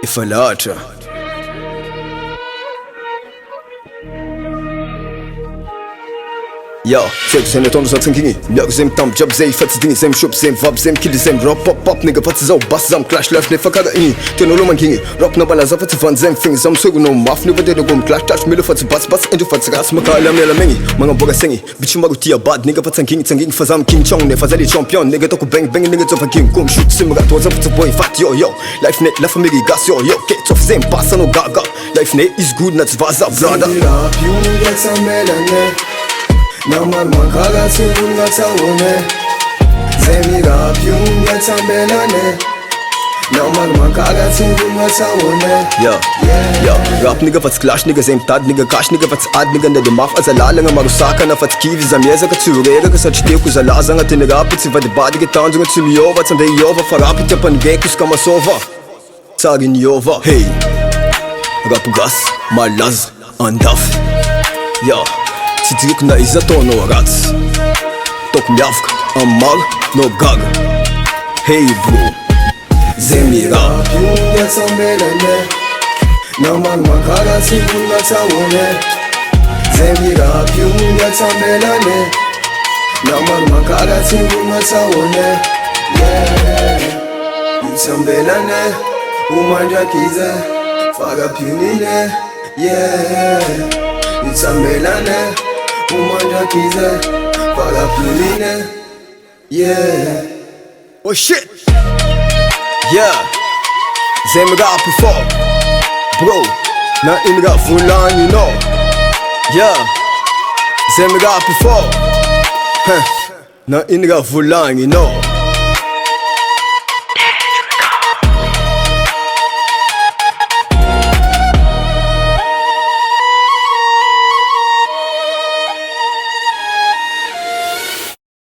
Ifalatra. Yo, check sen le temps de s'atteindre. Mieux zem tam job zay fat ding zem shop zem vab zem kill zem rap pop pop nigga fat zau bas zam clash left ne fakaga ini. Teno lo mangingi rap na bala zafat van zem thing zam sugu no maf no vade gom clash touch milo fat bas bas enjo fat gas makala mela mengi mga boga sengi bichu magutia bad nigga fat tanging fazam king chong ne fazali champion nigga to bang bang nigga to king kum shoot sim rat was up boy fat yo life net la famille gas yo get off zem pass no gaga life net is good not vaza brother you get some melane Naman makagat sunod sa une Zemirap yung get sa melane Naman makagat sunod sa une Yo, rap nigga fats clash nigga zem tad nigga cash nigga fats ad nigga na demaf azalala nga marusaka na fats kivi za mieza ka tsurega ka sa chiteu ku zalaza nga tinirap tsi vad bad ge tanzo nga tsumiyova tsande yova farap te pan ge kus kama sova sagin yova hey rap gas malaz andaf yo Сидик на изотону рац Ток мявка, амар, но гаг Hey bro Zemira Yung get sa melane Naman makagat sunod sa une Zemira yung get sa melane Naman makagat sunod sa une Sa melane Umanja kize Faga punine Sa melane Umanja kize Faga punine Oh shit Yeah Zemira before Bro Na inga fulan you know Yeah Zemira before Na inga fulan you know